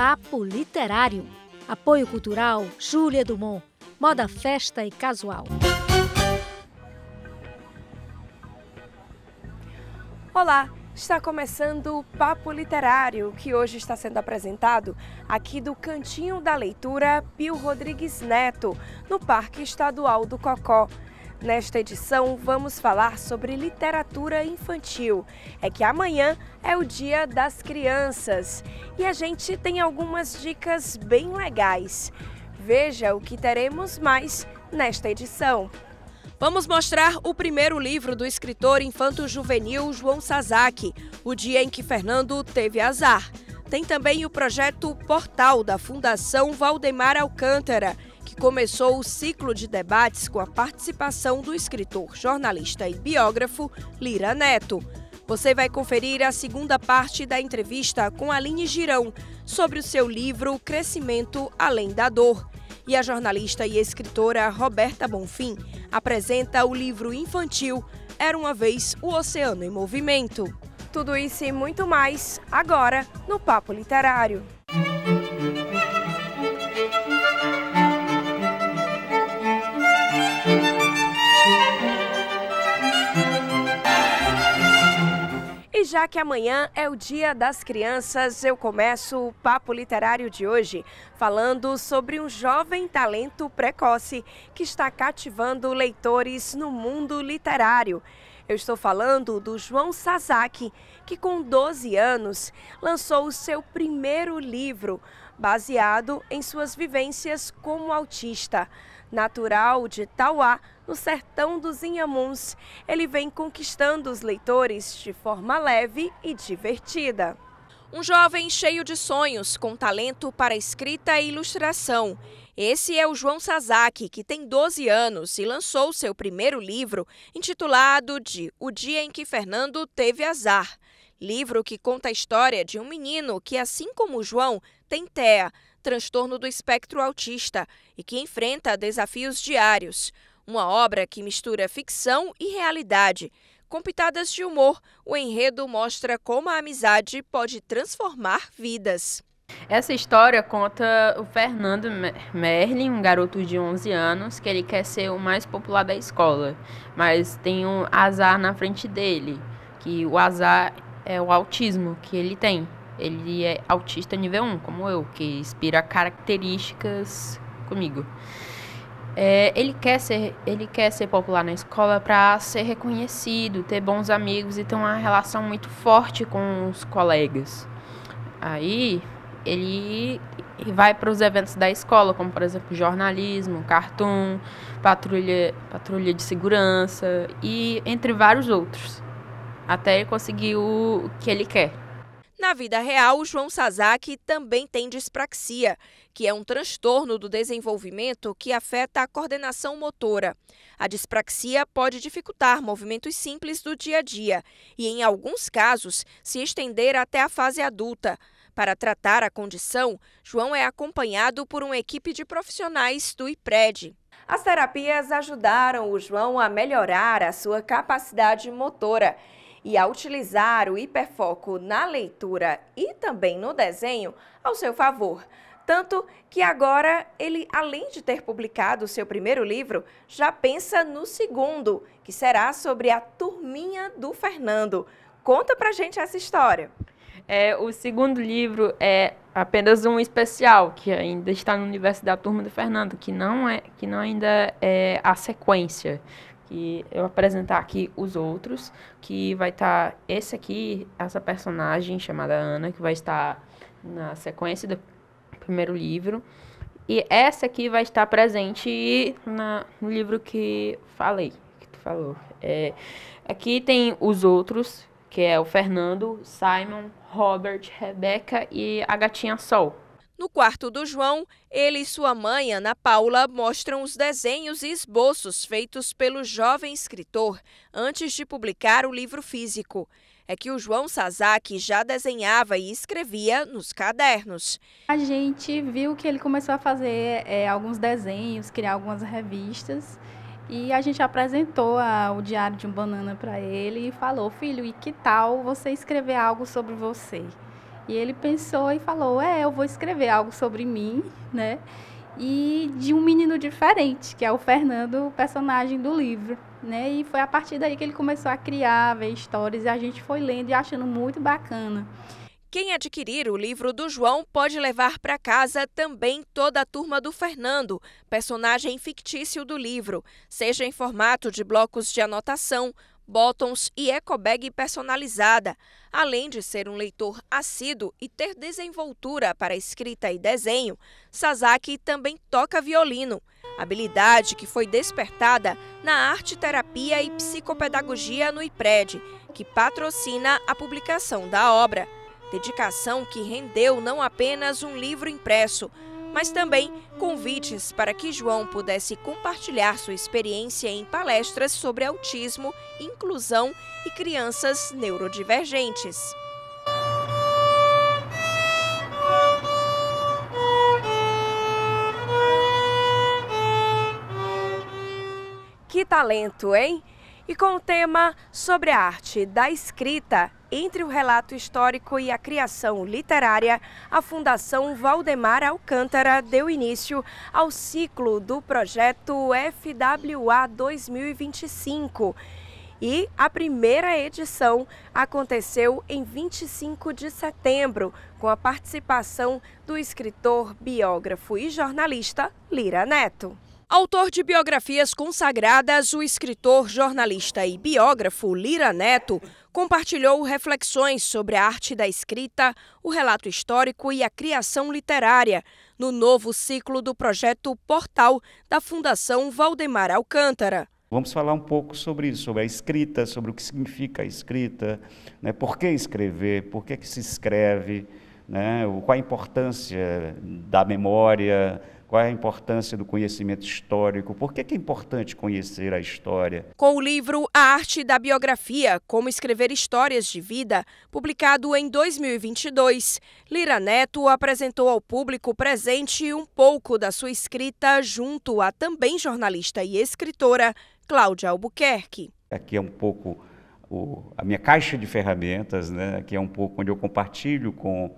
Papo Literário. Apoio cultural Júlia Dumont. Moda, festa e casual. Olá, está começando o Papo Literário, que hoje está sendo apresentado aqui do Cantinho da Leitura Pio Rodrigues Neto, no Parque Estadual do Cocó. Nesta edição, vamos falar sobre literatura infantil. É que amanhã é o Dia das Crianças e a gente tem algumas dicas bem legais. Veja o que teremos mais nesta edição. Vamos mostrar o primeiro livro do escritor infanto-juvenil João Sasaki, O Dia em que Fernando Teve Azar. Tem também o projeto Portal da Fundação Valdemar Alcântara, que começou o ciclo de debates com a participação do escritor, jornalista e biógrafo Lira Neto. Você vai conferir a segunda parte da entrevista com Aline Girão sobre o seu livro Crescimento Além da Dor. E a jornalista e escritora Roberta Bonfim apresenta o livro infantil Era uma Vez o Oceano em Movimento. Tudo isso e muito mais agora no Papo Literário. E já que amanhã é o Dia das Crianças, eu começo o Papo Literário de hoje falando sobre um jovem talento precoce que está cativando leitores no mundo literário. Eu estou falando do João Sasaki, que com 12 anos lançou o seu primeiro livro, baseado em suas vivências como autista. Natural de Tauá, no sertão dos Inhamuns, ele vem conquistando os leitores de forma leve e divertida. Um jovem cheio de sonhos, com talento para escrita e ilustração. Esse é o João Sasaki, que tem 12 anos e lançou seu primeiro livro, intitulado de O Dia em que Fernando Teve Azar. Livro que conta a história de um menino que, assim como o João, tem TEA, transtorno do espectro autista, e que enfrenta desafios diários. Uma obra que mistura ficção e realidade. Com pitadas de humor, o enredo mostra como a amizade pode transformar vidas. Essa história conta o Fernando Merlin, um garoto de 11 anos, que ele quer ser o mais popular da escola, mas tem um azar na frente dele, que o azar é o autismo que ele tem. Ele é autista nível 1, como eu, que inspira características comigo. Ele quer ser popular na escola para ser reconhecido, ter bons amigos e ter uma relação muito forte com os colegas. Aí ele vai para os eventos da escola, como por exemplo jornalismo, cartoon, patrulha de segurança e entre vários outros, até ele conseguir o que ele quer. Na vida real, o João Sasaki também tem dispraxia, que é um transtorno do desenvolvimento que afeta a coordenação motora. A dispraxia pode dificultar movimentos simples do dia a dia e, em alguns casos, se estender até a fase adulta. Para tratar a condição, João é acompanhado por uma equipe de profissionais do IPRED. As terapias ajudaram o João a melhorar a sua capacidade motora e a utilizar o hiperfoco na leitura e também no desenho ao seu favor. Tanto que agora ele, além de ter publicado o seu primeiro livro, já pensa no segundo, que será sobre a turminha do Fernando. Conta pra gente essa história. O segundo livro é apenas um especial, que ainda está no universo da turma do Fernando, que não ainda é a sequência. Que eu apresentar aqui os outros, que vai estar esse aqui, essa personagem chamada Ana, que vai estar na sequência do primeiro livro, e essa aqui vai estar presente no livro que tu falou. Aqui tem os outros, que é o Fernando, Simon, Robert, Rebeca e a gatinha Sol. No quarto do João, ele e sua mãe, Ana Paula, mostram os desenhos e esboços feitos pelo jovem escritor antes de publicar o livro físico. É que o João Sasaki já desenhava e escrevia nos cadernos. A gente viu que ele começou a fazer alguns desenhos, criar algumas revistas, e a gente apresentou o Diário de um Banana para ele e falou: filho, e que tal você escrever algo sobre você? E ele pensou e falou, eu vou escrever algo sobre mim, né? E de um menino diferente, que é o Fernando, o personagem do livro, né? E foi a partir daí que ele começou a criar, ver histórias, e a gente foi lendo e achando muito bacana. Quem adquirir o livro do João pode levar para casa também toda a turma do Fernando, personagem fictício do livro, seja em formato de blocos de anotação, botões e ecobag personalizada. Além de ser um leitor assíduo e ter desenvoltura para escrita e desenho, Sasaki também toca violino, habilidade que foi despertada na arte terapia e psicopedagogia no IPRED, que patrocina a publicação da obra. Dedicação que rendeu não apenas um livro impresso, mas também convites para que João pudesse compartilhar sua experiência em palestras sobre autismo, inclusão e crianças neurodivergentes. Que talento, hein? E com o tema sobre a arte da escrita, entre o relato histórico e a criação literária, a Fundação Valdemar Alcântara deu início ao ciclo do projeto FWA 2025. E a primeira edição aconteceu em 25 de setembro, com a participação do escritor, biógrafo e jornalista Lira Neto. Autor de biografias consagradas, o escritor, jornalista e biógrafo Lira Neto compartilhou reflexões sobre a arte da escrita, o relato histórico e a criação literária no novo ciclo do projeto Portal da Fundação Valdemar Alcântara. Vamos falar um pouco sobre isso, sobre a escrita, sobre o que significa a escrita, né? Por que escrever, por que se escreve, né? Qual a importância da memória, qual é a importância do conhecimento histórico, por que é importante conhecer a história. Com o livro A Arte da Biografia, Como Escrever Histórias de Vida, publicado em 2022, Lira Neto apresentou ao público presente um pouco da sua escrita junto à também jornalista e escritora Cláudia Albuquerque. Aqui é um pouco a minha caixa de ferramentas, né? Aqui é um pouco onde eu compartilho com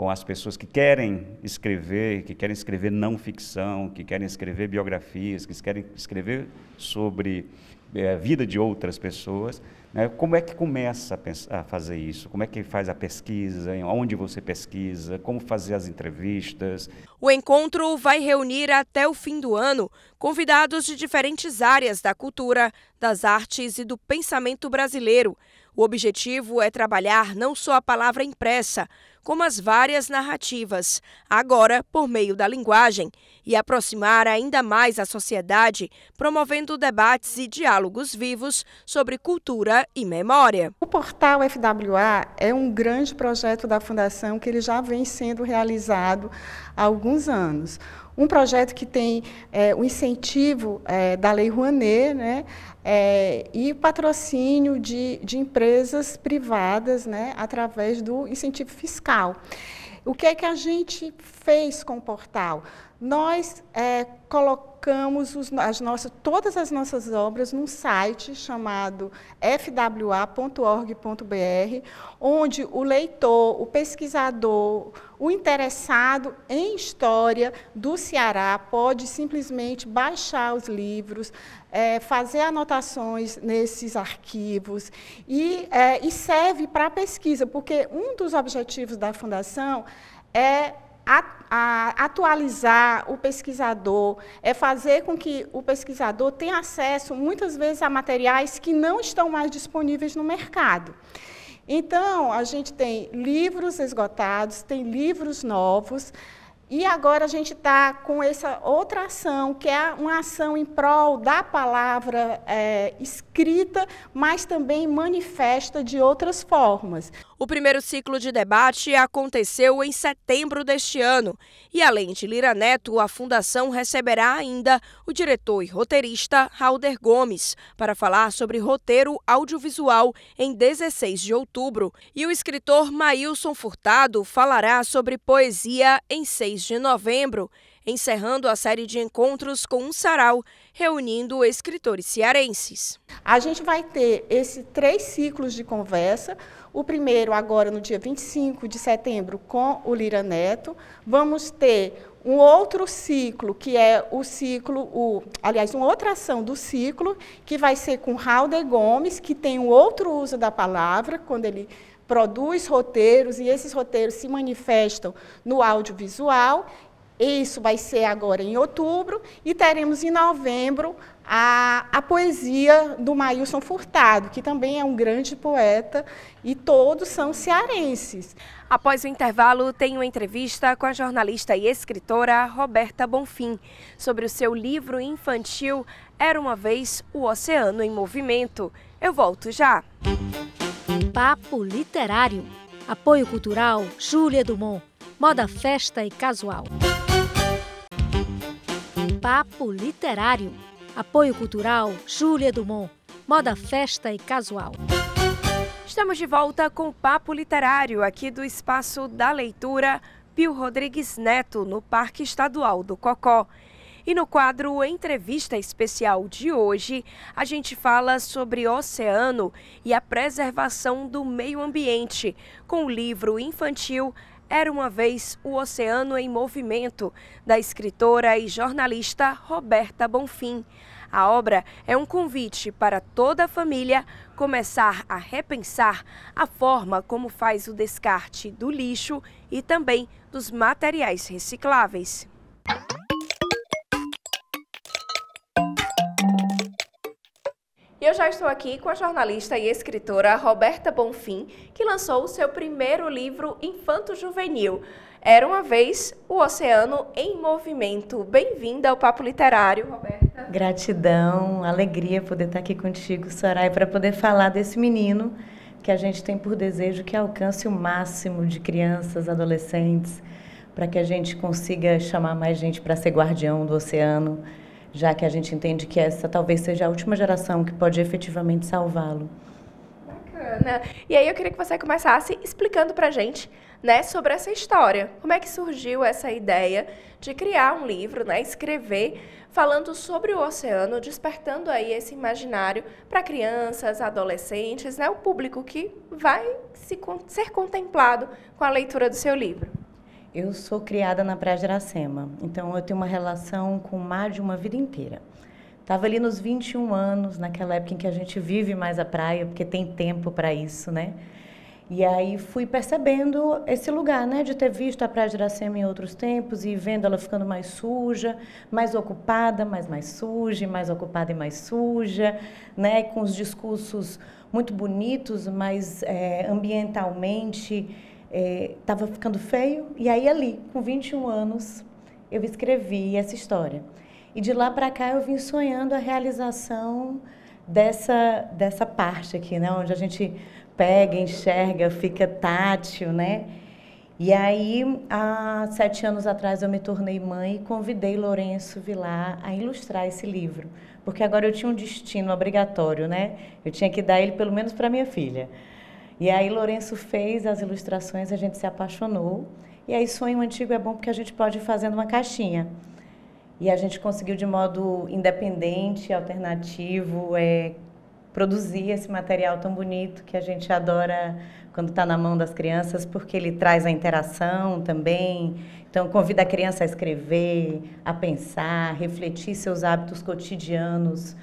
as pessoas que querem escrever não ficção, que querem escrever biografias, que querem escrever sobre a vida de outras pessoas, né? Como é que começa a fazer isso? Como é que faz a pesquisa? Onde você pesquisa? Como fazer as entrevistas? O encontro vai reunir até o fim do ano convidados de diferentes áreas da cultura, das artes e do pensamento brasileiro. O objetivo é trabalhar não só a palavra impressa, como as várias narrativas, agora por meio da linguagem, e aproximar ainda mais a sociedade, promovendo debates e diálogos vivos sobre cultura e memória. O portal FWA é um grande projeto da Fundação que ele já vem sendo realizado há alguns anos. Um projeto que tem o incentivo da Lei Rouanet, né, e patrocínio de empresas privadas, né, através do incentivo fiscal. O que é que a gente fez com o portal? Nós colocamos todas as nossas obras num site chamado fwa.org.br, onde o leitor, o pesquisador, o interessado em história do Ceará pode simplesmente baixar os livros, fazer anotações nesses arquivos e serve para pesquisa, porque um dos objetivos da Fundação é atualizar o pesquisador, é fazer com que o pesquisador tenha acesso, muitas vezes, a materiais que não estão mais disponíveis no mercado. Então, a gente tem livros esgotados, tem livros novos, e agora a gente está com essa outra ação, que é uma ação em prol da palavra escrita, mas também manifesta de outras formas. O primeiro ciclo de debate aconteceu em setembro deste ano. E, além de Lira Neto, a Fundação receberá ainda o diretor e roteirista Halder Gomes para falar sobre roteiro audiovisual em 16 de outubro. E o escritor Maílson Furtado falará sobre poesia em 6 de novembro, encerrando a série de encontros com um sarau, reunindo escritores cearenses. A gente vai ter esses 3 ciclos de conversa. O primeiro agora no dia 25 de setembro com o Lira Neto. Vamos ter um outro ciclo, que é o ciclo, aliás, uma outra ação do ciclo, que vai ser com Raul de Gomes, que tem um outro uso da palavra, quando ele produz roteiros, e esses roteiros se manifestam no audiovisual. Isso vai ser agora em outubro, e teremos em novembro a poesia do Maílson Furtado, que também é um grande poeta, e todos são cearenses. Após o intervalo, tem uma entrevista com a jornalista e escritora Roberta Bonfim sobre o seu livro infantil Era uma Vez o Oceano em Movimento. Eu volto já. Papo Literário. Apoio cultural Júlia Dumont. Moda, festa e casual. Papo Literário. Apoio cultural Júlia Dumont. Moda, festa e casual. Estamos de volta com o Papo Literário, aqui do Espaço da Leitura Pio Rodrigues Neto, no Parque Estadual do Cocó. E no quadro Entrevista Especial de hoje, a gente fala sobre oceano e a preservação do meio ambiente, com o livro infantil Era uma Vez o Oceano em Movimento, da escritora e jornalista Roberta Bonfim. A obra é um convite para toda a família começar a repensar a forma como faz o descarte do lixo e também dos materiais recicláveis. E eu já estou aqui com a jornalista e escritora Roberta Bonfim, que lançou o seu primeiro livro infanto-juvenil, Era uma Vez o Oceano em Movimento. Bem-vinda ao Papo Literário, Roberta. Gratidão, alegria poder estar aqui contigo, Soraya, para poder falar desse menino que a gente tem por desejo que alcance o máximo de crianças, adolescentes, para que a gente consiga chamar mais gente para ser guardião do oceano, já que a gente entende que essa talvez seja a última geração que pode efetivamente salvá-lo. Bacana. E aí eu queria que você começasse explicando para a gente, né, sobre essa história. Como é que surgiu essa ideia de criar um livro, né, escrever, falando sobre o oceano, despertando aí esse imaginário para crianças, adolescentes, né, o público que vai ser contemplado com a leitura do seu livro? Eu sou criada na Praia de Iracema, então eu tenho uma relação com o mar de uma vida inteira. Estava ali nos 21 anos, naquela época em que a gente vive mais a praia, porque tem tempo para isso, né? E aí fui percebendo esse lugar, né, de ter visto a Praia de Iracema em outros tempos e vendo ela ficando mais suja, mais ocupada, mais suja, mais ocupada e mais suja, né, com os discursos muito bonitos, mas ambientalmente estava ficando feio. E aí ali, com 21 anos, eu escrevi essa história. E de lá para cá eu vim sonhando a realização dessa parte aqui, né, onde a gente pega, enxerga, fica tátil, né? E aí, há 7 anos atrás, eu me tornei mãe e convidei Lourenço Vilar a ilustrar esse livro, porque agora eu tinha um destino obrigatório, né? Eu tinha que dar ele pelo menos para minha filha. E aí, Lourenço fez as ilustrações, a gente se apaixonou. E aí, sonho antigo é bom porque a gente pode ir fazendo uma caixinha. E a gente conseguiu, de modo independente, alternativo, produzir esse material tão bonito que a gente adora quando está na mão das crianças, porque ele traz a interação também. Então, convida a criança a escrever, a pensar, refletir seus hábitos cotidianos,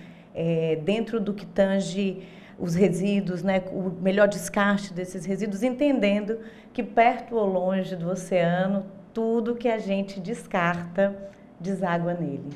dentro do que tange os resíduos, né? O melhor descarte desses resíduos, entendendo que perto ou longe do oceano, tudo que a gente descarta deságua nele.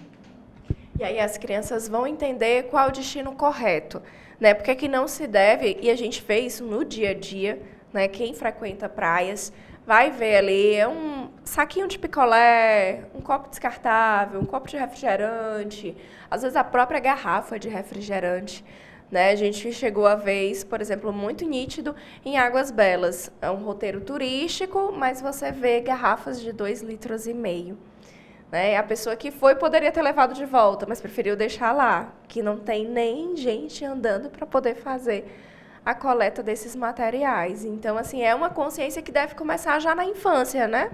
E aí as crianças vão entender qual o destino correto, né? Porque que não se deve, e a gente vê isso no dia a dia, né? Quem frequenta praias vai ver ali um saquinho de picolé, um copo descartável, um copo de refrigerante, às vezes a própria garrafa de refrigerante, né? A gente chegou a ver isso, por exemplo, muito nítido em Águas Belas. É um roteiro turístico, mas você vê garrafas de 2,5 litros. Né? A pessoa que foi poderia ter levado de volta, mas preferiu deixar lá, que não tem nem gente andando para poder fazer a coleta desses materiais. Então, assim, é uma consciência que deve começar já na infância, né?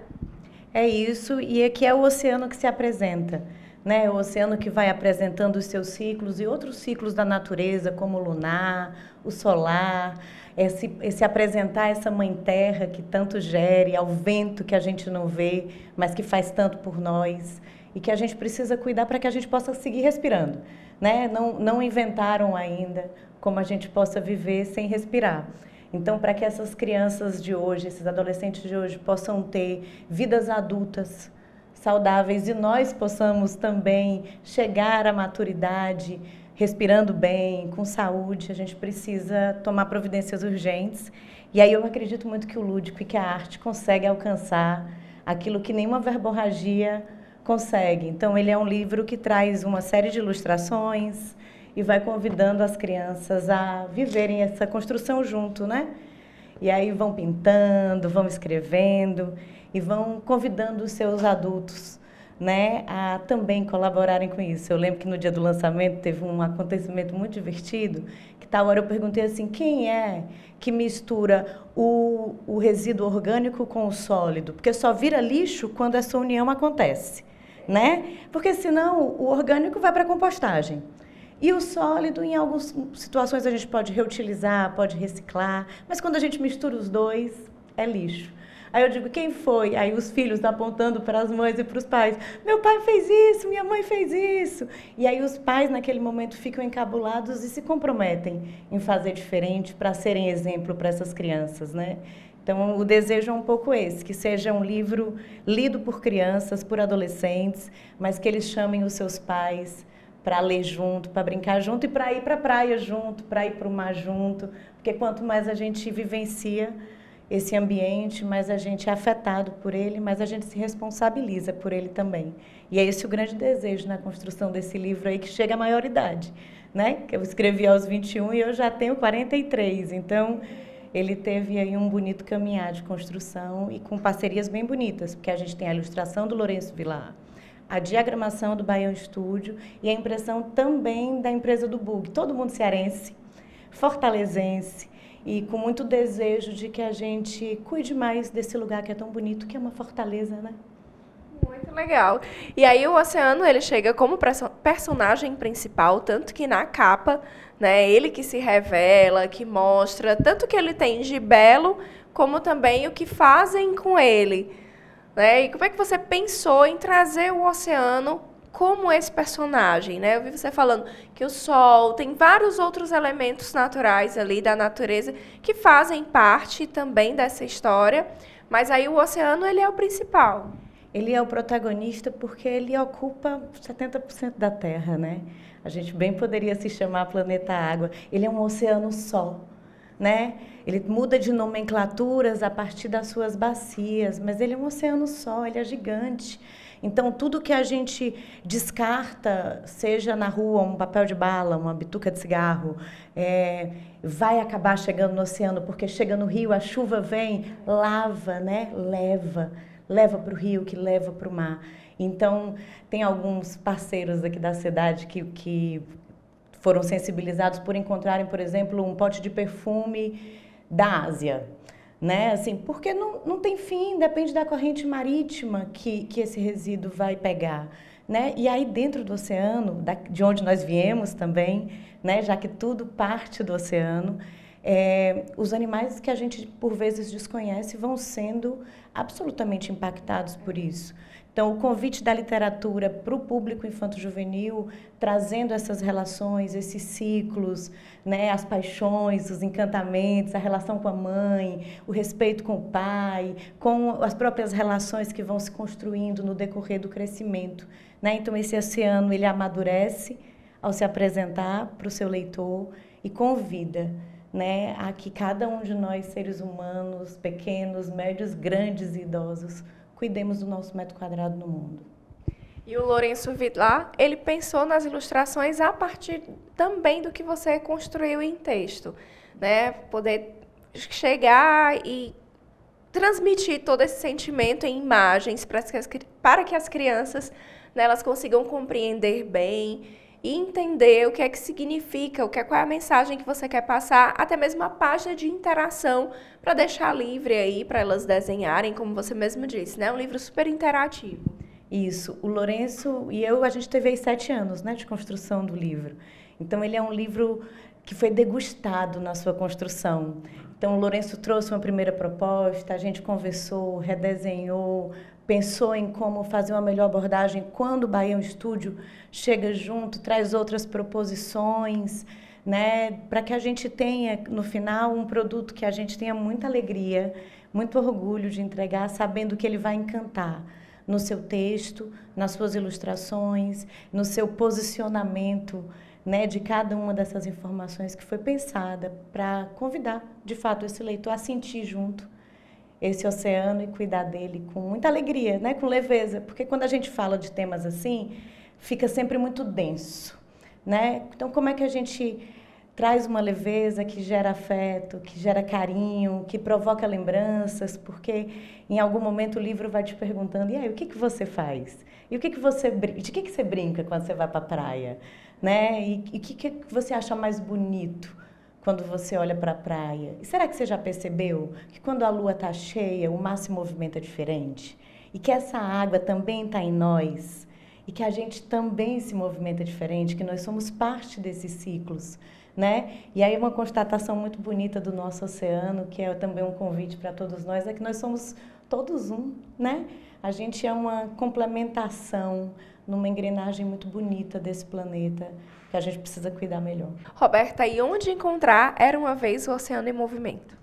É isso, e aqui é o oceano que se apresenta, né? O oceano que vai apresentando os seus ciclos e outros ciclos da natureza, como o lunar, o solar, esse apresentar essa mãe terra que tanto gere, ao vento que a gente não vê, mas que faz tanto por nós e que a gente precisa cuidar para que a gente possa seguir respirando, né? Não inventaram ainda como a gente possa viver sem respirar. Então, para que essas crianças de hoje, esses adolescentes de hoje possam ter vidas adultas saudáveis e nós possamos também chegar à maturidade respirando bem, com saúde, a gente precisa tomar providências urgentes. E aí eu acredito muito que o lúdico e que a arte consegue alcançar aquilo que nenhuma verborragia consegue. Então, ele é um livro que traz uma série de ilustrações e vai convidando as crianças a viverem essa construção junto, né? E aí vão pintando, vão escrevendo e vão convidando os seus adultos, né, a também colaborarem com isso. Eu lembro que no dia do lançamento teve um acontecimento muito divertido, que tal hora eu perguntei assim, quem é que mistura o resíduo orgânico com o sólido? Porque só vira lixo quando essa união acontece, né? Porque senão o orgânico vai para a compostagem. E o sólido, em algumas situações, a gente pode reutilizar, pode reciclar, mas quando a gente mistura os dois, é lixo. Aí eu digo, quem foi? Aí os filhos apontando para as mães e para os pais. Meu pai fez isso, minha mãe fez isso. E aí os pais, naquele momento, ficam encabulados e se comprometem em fazer diferente para serem exemplo para essas crianças, né? Então, o desejo é um pouco esse, que seja um livro lido por crianças, por adolescentes, mas que eles chamem os seus pais para ler junto, para brincar junto e para ir para a praia junto, para ir para o mar junto, porque quanto mais a gente vivencia esse ambiente, mais a gente é afetado por ele, mais a gente se responsabiliza por ele também. E é esse o grande desejo na construção desse livro aí, que chega à maioridade, né? Que eu escrevi aos 21 e eu já tenho 43, então ele teve aí um bonito caminhar de construção e com parcerias bem bonitas, porque a gente tem a ilustração do Lourenço Vilar, a diagramação do Baião Studio e a impressão também da empresa do Bug. Todo mundo cearense, fortalezense e com muito desejo de que a gente cuide mais desse lugar que é tão bonito, que é uma fortaleza, né? Muito legal. E aí o Oceano, ele chega como personagem principal, tanto que na capa, né, ele que se revela, que mostra tanto o que ele tem de belo, como também o que fazem com ele. Né? E como é que você pensou em trazer o Oceano como esse personagem, né? Eu vi você falando que o sol tem vários outros elementos naturais ali da natureza que fazem parte também dessa história, mas aí o Oceano, ele é o principal. Ele é o protagonista porque ele ocupa 70% da Terra, né? A gente bem poderia se chamar planeta água. Ele é um oceano só, né? Ele muda de nomenclaturas a partir das suas bacias, mas ele é um oceano só, ele é gigante. Então, tudo que a gente descarta, seja na rua um papel de bala, uma bituca de cigarro, vai acabar chegando no oceano, porque chega no rio, a chuva vem, lava, né? Leva para o rio, que leva para o mar. Então, tem alguns parceiros aqui da cidade que foram sensibilizados por encontrarem, por exemplo, um pote de perfume da Ásia, né? Assim, porque não tem fim, depende da corrente marítima que esse resíduo vai pegar, né? E aí dentro do oceano, de onde nós viemos também, né? Já que tudo parte do oceano, os animais que a gente por vezes desconhece vão sendo absolutamente impactados por isso. Então, o convite da literatura para o público infanto-juvenil, trazendo essas relações, esses ciclos, né, as paixões, os encantamentos, a relação com a mãe, o respeito com o pai, com as próprias relações que vão se construindo no decorrer do crescimento, né? Então, esse oceano, ele amadurece ao se apresentar para o seu leitor e convida, né, a que cada um de nós, seres humanos, pequenos, médios, grandes e idosos, cuidemos do nosso metro quadrado no mundo. E o Lourenço Vilar, ele pensou nas ilustrações a partir também do que você construiu em texto, né? Poder chegar e transmitir todo esse sentimento em imagens para que as crianças, né, elas consigam compreender bem e entender o que é que significa, qual é a mensagem que você quer passar, até mesmo a página de interação, para deixar livre aí, para elas desenharem, como você mesmo disse, né? Um livro super interativo. Isso. O Lourenço e eu, a gente teve aí 7 anos, né, de construção do livro. Então, ele é um livro que foi degustado na sua construção. Então, o Lourenço trouxe uma primeira proposta, a gente conversou, redesenhou, pensou em como fazer uma melhor abordagem quando o Bahia Estúdio chega junto, traz outras proposições, né, para que a gente tenha, no final, um produto que a gente tenha muita alegria, muito orgulho de entregar, sabendo que ele vai encantar no seu texto, nas suas ilustrações, no seu posicionamento, né, de cada uma dessas informações que foi pensada para convidar, de fato, esse leitor a sentir junto esse oceano e cuidar dele com muita alegria, né, com leveza, porque quando a gente fala de temas assim, fica sempre muito denso, né? Então, como é que a gente traz uma leveza que gera afeto, que gera carinho, que provoca lembranças, porque em algum momento o livro vai te perguntando, e aí, o que que você faz? E o que que você, de que você brinca quando você vai para a praia? Né? E o que você acha mais bonito quando você olha para a praia? E será que você já percebeu que quando a lua está cheia, o mar se movimenta diferente? E que essa água também está em nós? E que a gente também se movimenta diferente, que nós somos parte desses ciclos, né? E aí uma constatação muito bonita do nosso oceano, que é também um convite para todos nós, é que nós somos todos um, né? A gente é uma complementação numa engrenagem muito bonita desse planeta, que a gente precisa cuidar melhor. Roberta, e onde encontrar Era Uma Vez o Oceano em Movimento?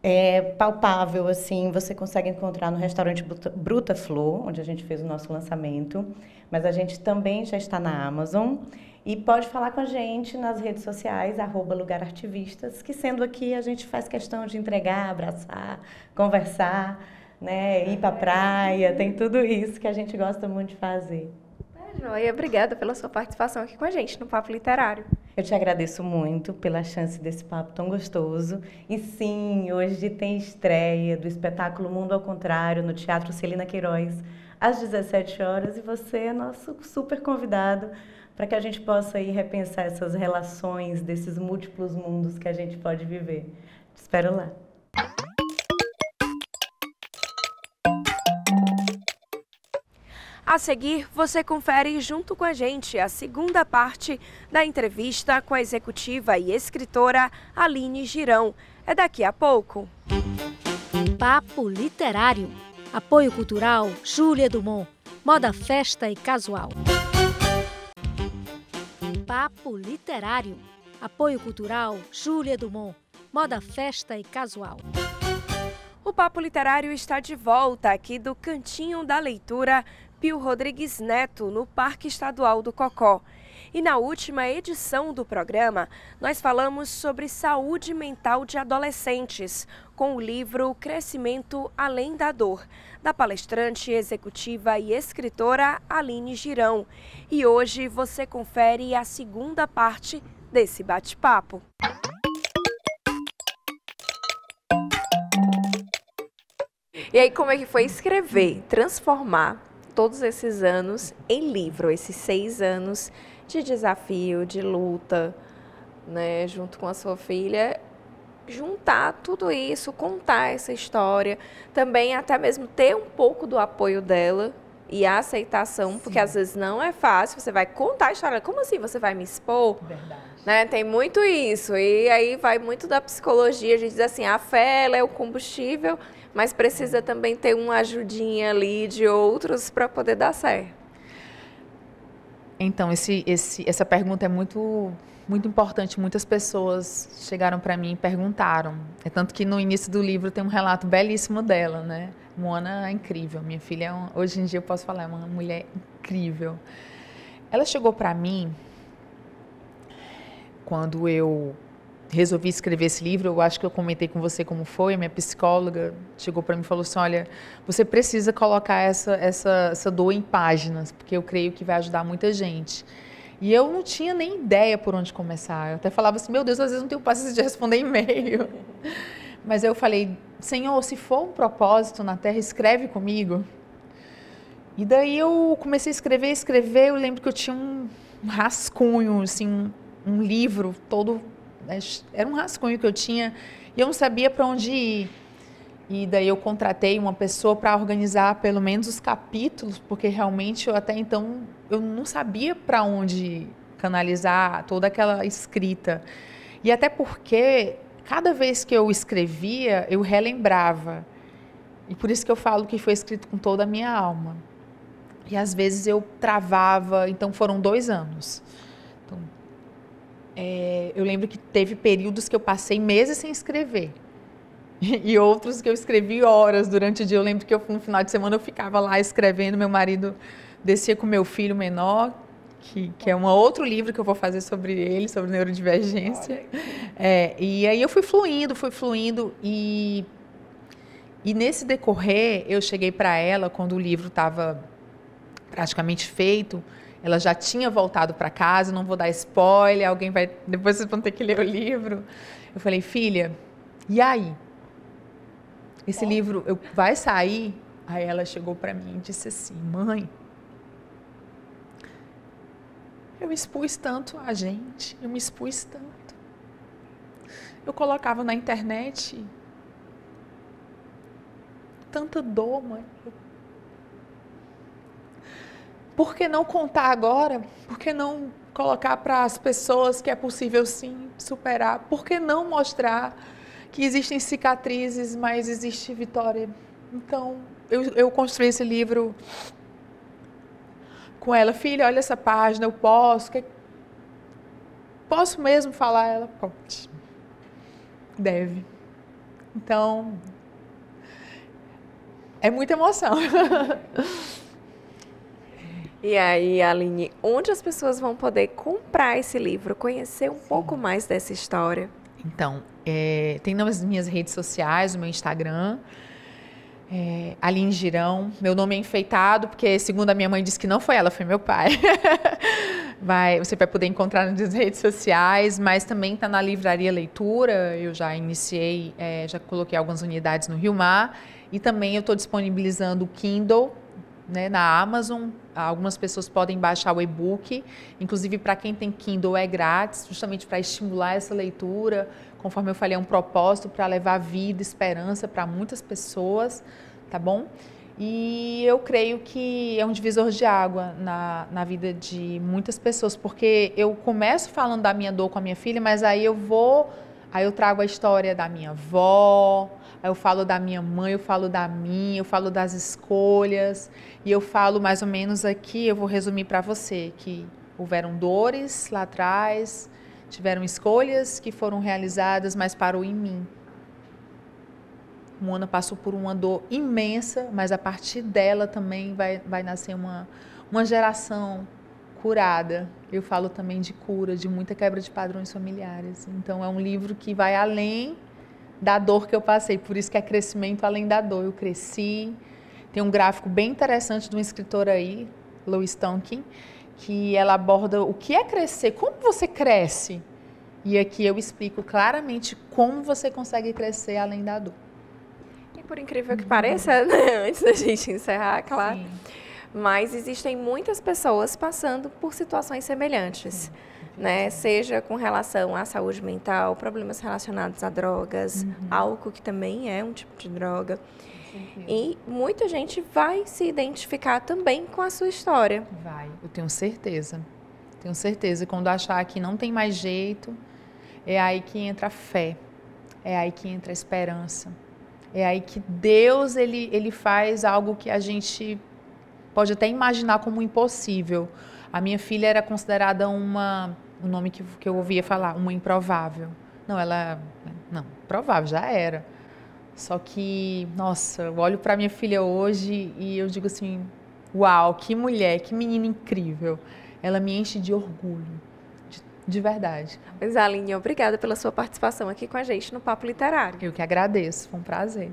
É palpável, assim, você consegue encontrar no restaurante Bruta Flor, onde a gente fez o nosso lançamento, mas a gente também já está na Amazon e pode falar com a gente nas redes sociais, @lugarartivistas, que sendo aqui a gente faz questão de entregar, abraçar, conversar, né, ir para a praia, tem tudo isso que a gente gosta muito de fazer. Joia, obrigada pela sua participação aqui com a gente no Papo Literário. Eu te agradeço muito pela chance desse papo tão gostoso. E sim, hoje tem estreia do espetáculo Mundo ao Contrário no Teatro Celina Queiroz, às 17 horas, e você é nosso super convidado para que a gente possa aí repensar essas relações desses múltiplos mundos que a gente pode viver. Te espero lá. A seguir, você confere junto com a gente a segunda parte da entrevista com a executiva e escritora Aline Girão. É daqui a pouco. Papo Literário. Apoio cultural Júlia Dumont. Moda, festa e casual. Papo Literário. Apoio cultural Júlia Dumont. Moda, festa e casual. O Papo Literário está de volta aqui do Cantinho da Leitura Pio Rodrigues Neto, no Parque Estadual do Cocó. E na última edição do programa, nós falamos sobre saúde mental de adolescentes, com o livro Crescimento Além da Dor, da palestrante executiva e escritora Aline Girão. E hoje você confere a segunda parte desse bate-papo. E aí, como é que foi escrever, transformar todos esses anos em livro, esses 6 anos de desafio, de luta, né, junto com a sua filha, juntar tudo isso, contar essa história, também até mesmo ter um pouco do apoio dela e a aceitação, sim, porque às vezes não é fácil, você vai contar a história, como assim você vai me expor? Verdade. Né, tem muito isso, e aí vai muito da psicologia, a gente diz assim, a fé ela é o combustível, mas precisa também ter uma ajudinha ali de outros para poder dar certo. Então, essa pergunta é muito importante. Muitas pessoas chegaram para mim e perguntaram. É tanto que no início do livro tem um relato belíssimo dela, né? Moana é incrível. Minha filha, hoje em dia eu posso falar, é uma mulher incrível. Ela chegou para mim quando eu resolvi escrever esse livro. Eu acho que eu comentei com você como foi. A minha psicóloga chegou para mim e falou assim, olha, você precisa colocar essa dor em páginas, porque eu creio que vai ajudar muita gente. E eu não tinha nem ideia por onde começar. Eu até falava assim, meu Deus, às vezes não tenho paciência de responder e-mail. Mas eu falei, Senhor, se for um propósito na Terra, escreve comigo. E daí eu comecei a escrever. Eu lembro que eu tinha um rascunho, assim, um livro todo. Era um rascunho que eu tinha e eu não sabia para onde ir. E daí eu contratei uma pessoa para organizar pelo menos os capítulos, porque realmente eu até então eu não sabia para onde canalizar toda aquela escrita. E até porque cada vez que eu escrevia, eu relembrava. E por isso que eu falo que foi escrito com toda a minha alma. E às vezes eu travava, então foram 2 anos. Então, eu lembro que teve períodos que eu passei meses sem escrever. E outros que eu escrevi horas durante o dia. Eu lembro que no final de semana eu ficava lá escrevendo, meu marido descia com meu filho menor, que é um outro livro que eu vou fazer sobre ele, sobre neurodivergência. E aí eu fui fluindo e nesse decorrer eu cheguei para ela quando o livro estava praticamente feito. Ela já tinha voltado para casa, não vou dar spoiler, depois vocês vão ter que ler o livro. Eu falei, filha, e aí? Esse livro vai sair? Aí ela chegou para mim e disse assim, mãe, eu me expus tanto a gente, eu me expus tanto. Eu colocava na internet tanta dor, mãe. Por que não contar agora? Por que não colocar para as pessoas que é possível sim superar? Por que não mostrar que existem cicatrizes, mas existe vitória? Então, eu construí esse livro com ela. Filha, olha essa página, eu posso? Posso mesmo falar? Ela pode. Deve. Então, é muita emoção. E aí, Aline, onde as pessoas vão poder comprar esse livro, conhecer um pouco mais dessa história? Então, tem nas minhas redes sociais, no meu Instagram, Aline Girão. Meu nome é enfeitado, porque segundo a minha mãe disse que não foi ela, foi meu pai. Você vai poder encontrar nas redes sociais, mas também está na Livraria Leitura. Eu já iniciei, já coloquei algumas unidades no Rio Mar. E também eu estou disponibilizando o Kindle, né, na Amazon. Algumas pessoas podem baixar o e-book, inclusive para quem tem Kindle é grátis, justamente para estimular essa leitura. Conforme eu falei, é um propósito para levar vida, esperança para muitas pessoas, tá bom? E eu creio que é um divisor de água na vida de muitas pessoas, porque eu começo falando da minha dor com a minha filha, mas aí eu trago a história da minha avó, aí eu falo da minha mãe, eu falo da minha, eu falo das escolhas, e eu falo mais ou menos aqui, eu vou resumir para você, que houveram dores lá atrás, tiveram escolhas que foram realizadas, mas parou em mim. Moana passou por uma dor imensa, mas a partir dela também vai nascer uma geração curada. Eu falo também de cura, de muita quebra de padrões familiares. Então é um livro que vai além da dor que eu passei, por isso que é crescimento além da dor. Eu cresci. Tem um gráfico bem interessante de uma escritora aí, Louise Tonkin, que ela aborda o que é crescer, como você cresce. E aqui eu explico claramente como você consegue crescer além da dor. E por incrível que pareça, né, antes da gente encerrar, claro, Sim. mas existem muitas pessoas passando por situações semelhantes, né? Seja com relação à saúde mental, problemas relacionados a drogas, álcool, que também é um tipo de droga. E muita gente vai se identificar também com a sua história. Vai, eu tenho certeza. Tenho certeza. Quando achar que não tem mais jeito, é aí que entra a fé, é aí que entra a esperança. É aí que Deus ele faz algo que a gente pode até imaginar como impossível. A minha filha era considerada um nome que eu ouvia falar, uma improvável. Não, provável, já era. Só que, nossa, eu olho para minha filha hoje e eu digo assim, uau, que mulher, que menina incrível. Ela me enche de orgulho, de verdade. Mas, Aline, obrigada pela sua participação aqui com a gente no Papo Literário. Eu que agradeço, foi um prazer.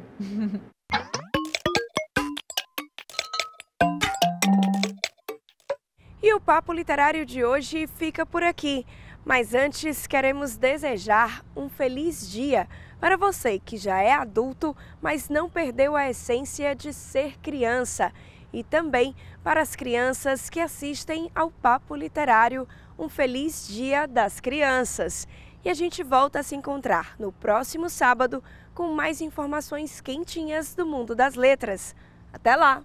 E o Papo Literário de hoje fica por aqui. Mas antes, queremos desejar um feliz dia para você que já é adulto, mas não perdeu a essência de ser criança. E também para as crianças que assistem ao Papo Literário, um feliz Dia das Crianças. E a gente volta a se encontrar no próximo sábado com mais informações quentinhas do mundo das letras. Até lá!